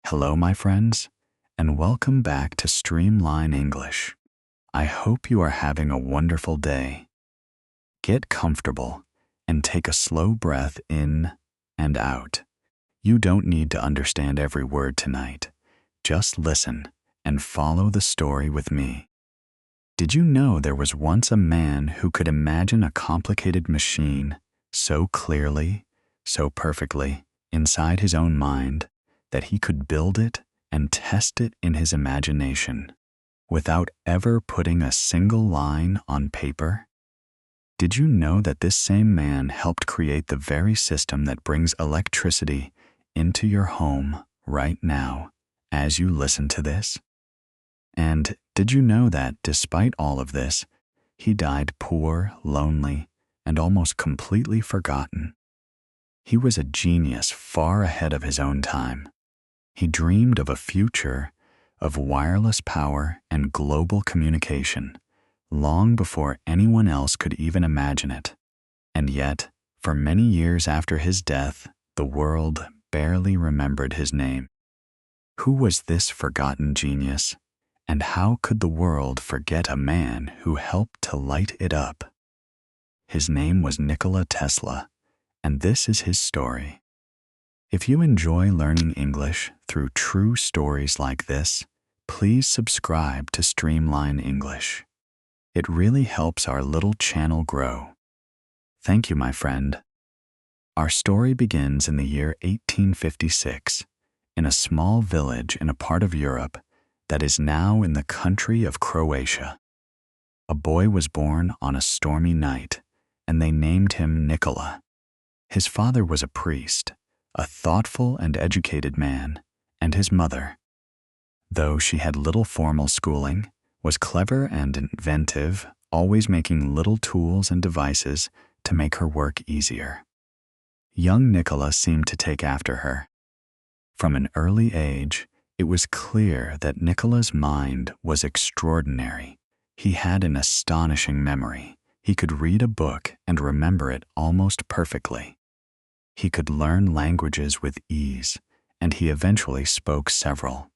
Hello, my friends, and welcome back to Streamline English. I hope you are having a wonderful day. Get comfortable and take a slow breath in and out. You don't need to understand every word tonight. Just listen and follow the story with me. Did you know there was once a man who could imagine a complicated machine so clearly, so perfectly, inside his own mind, that he could build it and test it in his imagination without ever putting a single line on paper? Did you know that this same man helped create the very system that brings electricity into your home right now as you listen to this? And did you know that despite all of this, he died poor, lonely, and almost completely forgotten? He was a genius far ahead of his own time. He dreamed of a future of wireless power and global communication long before anyone else could even imagine it. And yet, for many years after his death, the world barely remembered his name. Who was this forgotten genius? And how could the world forget a man who helped to light it up? His name was Nikola Tesla, and this is his story. If you enjoy learning English through true stories like this, please subscribe to Streamline English. It really helps our little channel grow. Thank you, my friend. Our story begins in the year 1856, in a small village in a part of Europe that is now in the country of Croatia. A boy was born on a stormy night, and they named him Nikola. His father was a priest, a thoughtful and educated man, and his mother, though she had little formal schooling, was clever and inventive, always making little tools and devices to make her work easier. Young Nikola seemed to take after her. From an early age, it was clear that Nikola's mind was extraordinary. He had an astonishing memory. He could read a book and remember it almost perfectly. He could learn languages with ease, and he eventually spoke several.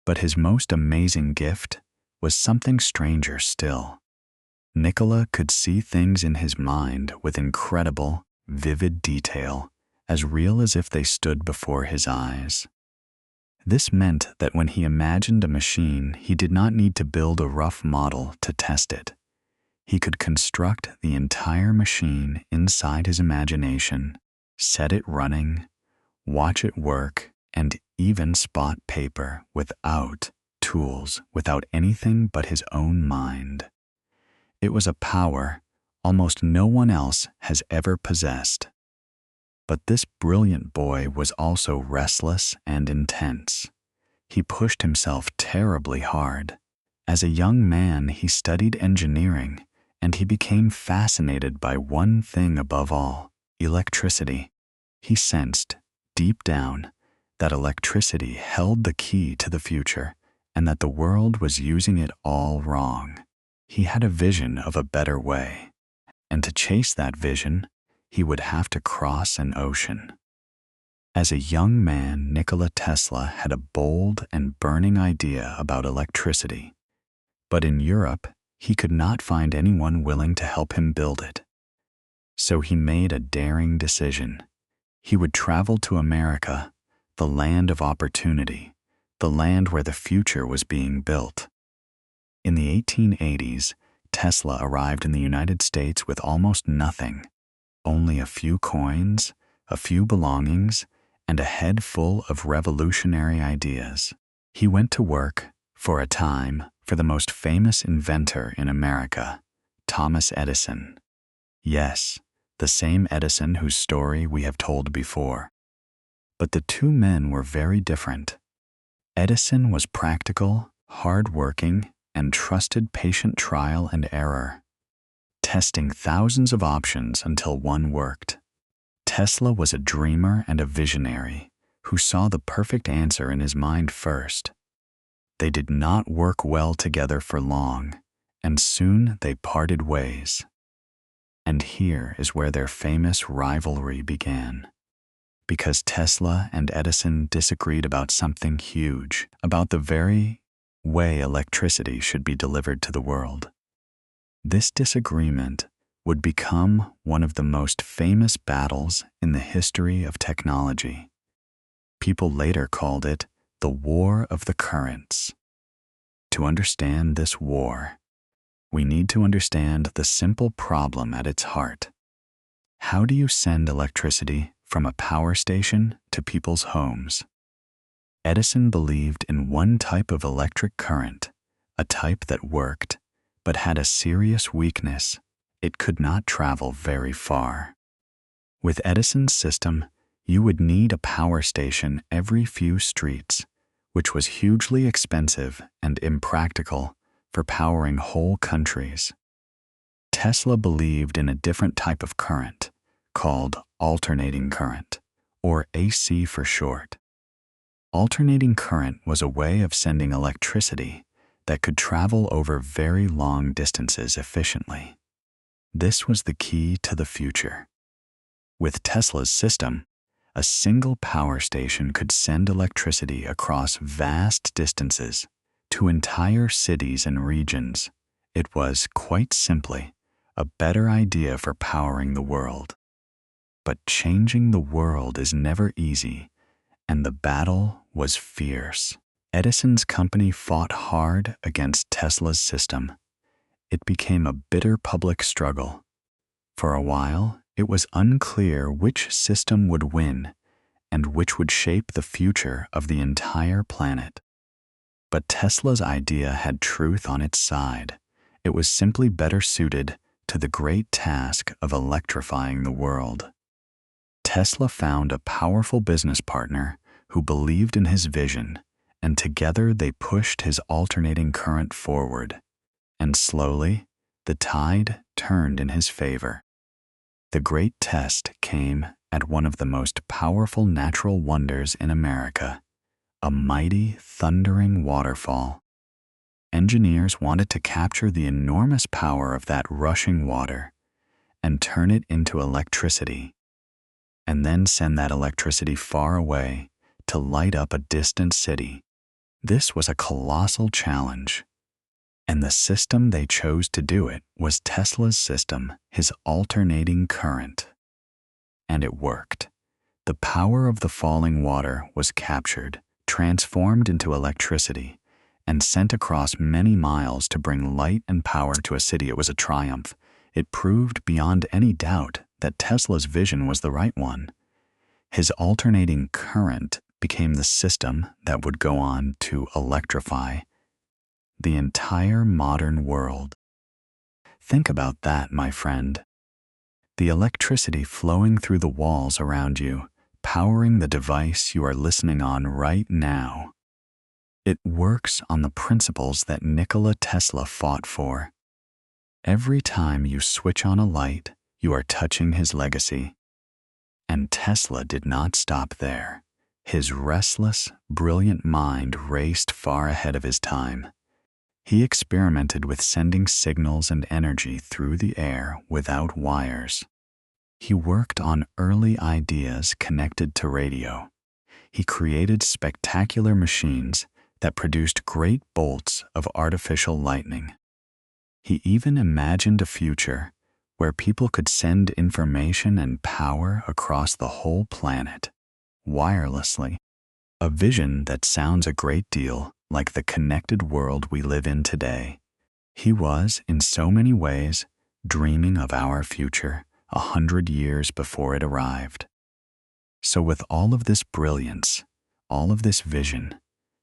But his most amazing gift was something stranger still. Nikola could see things in his mind with incredible, vivid detail, as real as if they stood before his eyes. This meant that when he imagined a machine, he did not need to build a rough model to test it. He could construct the entire machine inside his imagination, set it running, watch it work, and even spot paper without tools, without anything but his own mind. It was a power almost no one else has ever possessed. But this brilliant boy was also restless and intense. He pushed himself terribly hard. As a young man, he studied engineering, and he became fascinated by one thing above all: electricity. He sensed, deep down, that electricity held the key to the future, and that the world was using it all wrong. He had a vision of a better way, and to chase that vision, he would have to cross an ocean. As a young man, Nikola Tesla had a bold and burning idea about electricity, but in Europe, he could not find anyone willing to help him build it. So he made a daring decision. He would travel to America, the land of opportunity, the land where the future was being built. In the 1880s, Tesla arrived in the United States with almost nothing, only a few coins, a few belongings, and a head full of revolutionary ideas. He went to work, for a time, for the most famous inventor in America, Thomas Edison. Yes, the same Edison whose story we have told before. But the two men were very different. Edison was practical, hard-working, and trusted patient trial and error, testing thousands of options until one worked. Tesla was a dreamer and a visionary who saw the perfect answer in his mind first. They did not work well together for long, and soon they parted ways. And here is where their famous rivalry began. because Tesla and Edison disagreed about something huge, about the very way electricity should be delivered to the world. This disagreement would become one of the most famous battles in the history of technology. People later called it the War of the Currents. To understand this war, we need to understand the simple problem at its heart. How do you send electricity from a power station to people's homes? Edison believed in one type of electric current, a type that worked, but had a serious weakness. It could not travel very far. With Edison's system, you would need a power station every few streets, which was hugely expensive and impractical for powering whole countries. Tesla believed in a different type of current, called alternating current, or AC for short. Alternating current was a way of sending electricity that could travel over very long distances efficiently. This was the key to the future. With Tesla's system, a single power station could send electricity across vast distances to entire cities and regions. It was, quite simply, a better idea for powering the world. But changing the world is never easy, and the battle was fierce. Edison's company fought hard against Tesla's system. It became a bitter public struggle. For a while, it was unclear which system would win and which would shape the future of the entire planet. But Tesla's idea had truth on its side. It was simply better suited to the great task of electrifying the world. Tesla found a powerful business partner who believed in his vision, and together they pushed his alternating current forward. And slowly, the tide turned in his favor. The great test came at one of the most powerful natural wonders in America, a mighty, thundering waterfall. Engineers wanted to capture the enormous power of that rushing water and turn it into electricity, and then send that electricity far away to light up a distant city. This was a colossal challenge, and the system they chose to do it was Tesla's system, his alternating current. And it worked. The power of the falling water was captured, transformed into electricity, and sent across many miles to bring light and power to a city. It was a triumph. It proved beyond any doubt that Tesla's vision was the right one. His alternating current became the system that would go on to electrify the entire modern world. Think about that, my friend. The electricity flowing through the walls around you, powering the device you are listening on right now. It works on the principles that Nikola Tesla fought for. Every time you switch on a light, you are touching his legacy. And Tesla did not stop there. His restless, brilliant mind raced far ahead of his time. He experimented with sending signals and energy through the air without wires. He worked on early ideas connected to radio. He created spectacular machines that produced great bolts of artificial lightning. He even imagined a future where people could send information and power across the whole planet, wirelessly. A vision that sounds a great deal like the connected world we live in today. He was, in so many ways, dreaming of our future 100 years before it arrived. So with all of this brilliance, all of this vision,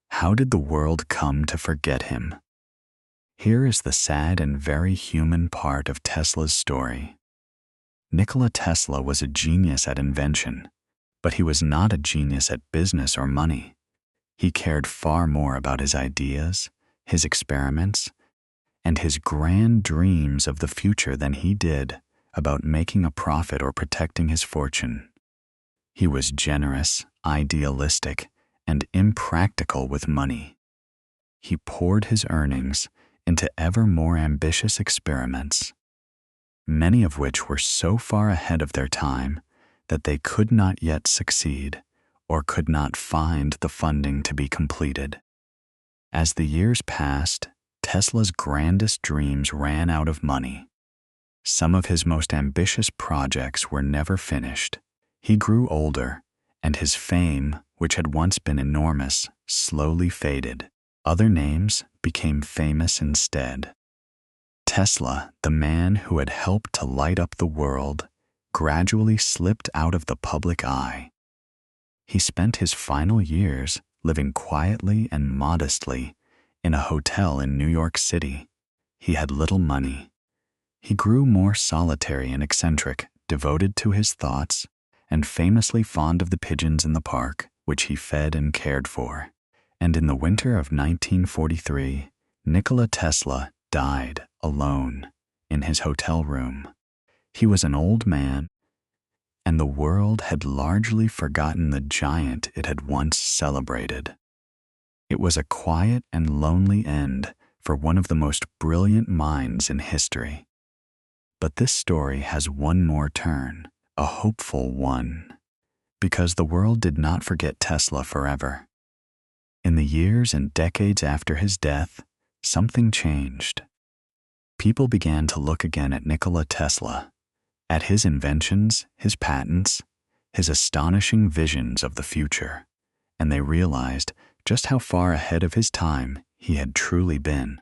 how did the world come to forget him? Here is the sad and very human part of Tesla's story. Nikola Tesla was a genius at invention, but he was not a genius at business or money. He cared far more about his ideas, his experiments, and his grand dreams of the future than he did about making a profit or protecting his fortune. He was generous, idealistic, and impractical with money. He poured his earnings into ever more ambitious experiments, many of which were so far ahead of their time that they could not yet succeed or could not find the funding to be completed. As the years passed, Tesla's grandest dreams ran out of money. Some of his most ambitious projects were never finished. He grew older, and his fame, which had once been enormous, slowly faded. Other names became famous instead. Tesla, the man who had helped to light up the world, gradually slipped out of the public eye. He spent his final years living quietly and modestly in a hotel in New York City. He had little money. He grew more solitary and eccentric, devoted to his thoughts, and famously fond of the pigeons in the park, which he fed and cared for. And in the winter of 1943, Nikola Tesla died alone in his hotel room. He was an old man, and the world had largely forgotten the giant it had once celebrated. It was a quiet and lonely end for one of the most brilliant minds in history. But this story has one more turn, a hopeful one, because the world did not forget Tesla forever. In the years and decades after his death, something changed. People began to look again at Nikola Tesla, at his inventions, his patents, his astonishing visions of the future, and they realized just how far ahead of his time he had truly been.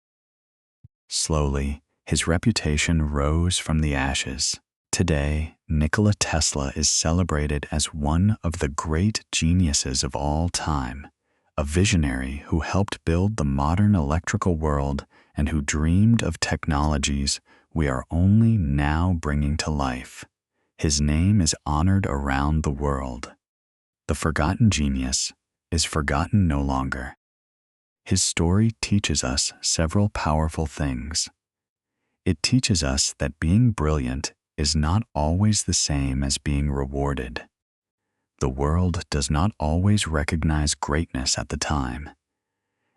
Slowly, his reputation rose from the ashes. Today, Nikola Tesla is celebrated as one of the great geniuses of all time, a visionary who helped build the modern electrical world and who dreamed of technologies we are only now bringing to life. His name is honored around the world. The forgotten genius is forgotten no longer. His story teaches us several powerful things. It teaches us that being brilliant is not always the same as being rewarded. The world does not always recognize greatness at the time,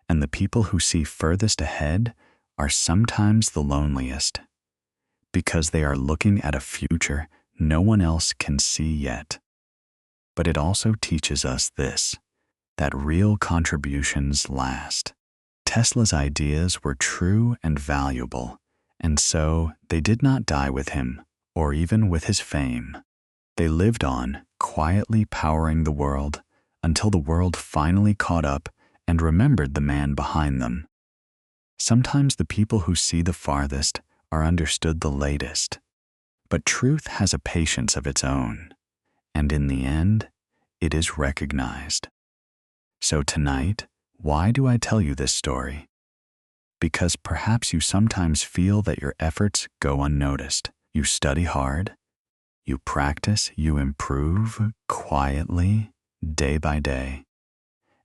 and the people who see furthest ahead are sometimes the loneliest, because they are looking at a future no one else can see yet. But it also teaches us this, that real contributions last. Tesla's ideas were true and valuable, and so they did not die with him, or even with his fame. They lived on, quietly powering the world, until the world finally caught up and remembered the man behind them. Sometimes the people who see the farthest are understood the latest, but truth has a patience of its own, and in the end, it is recognized. So tonight, why do I tell you this story? Because perhaps you sometimes feel that your efforts go unnoticed. You study hard, you practice, you improve quietly, day by day.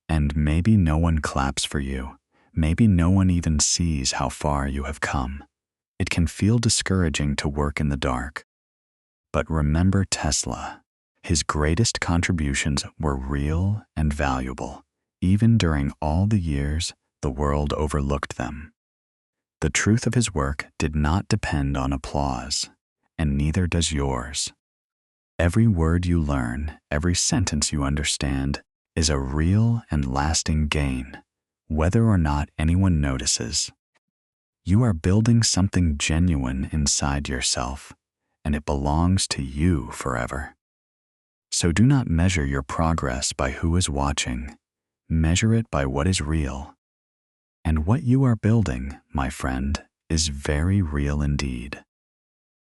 And maybe no one claps for you. Maybe no one even sees how far you have come. It can feel discouraging to work in the dark. But remember Tesla. His greatest contributions were real and valuable. Even during all the years, the world overlooked them. The truth of his work did not depend on applause, and neither does yours. Every word you learn, every sentence you understand, is a real and lasting gain, whether or not anyone notices. You are building something genuine inside yourself, and it belongs to you forever. So do not measure your progress by who is watching. Measure it by what is real. And what you are building, my friend, is very real indeed.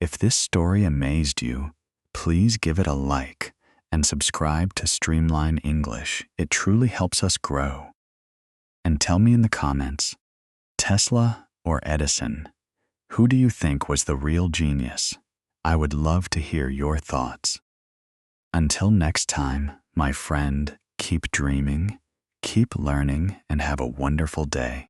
If this story amazed you, please give it a like and subscribe to Streamline English. It truly helps us grow. And tell me in the comments, Tesla or Edison, who do you think was the real genius? I would love to hear your thoughts. Until next time, my friend, keep dreaming, keep learning, and have a wonderful day.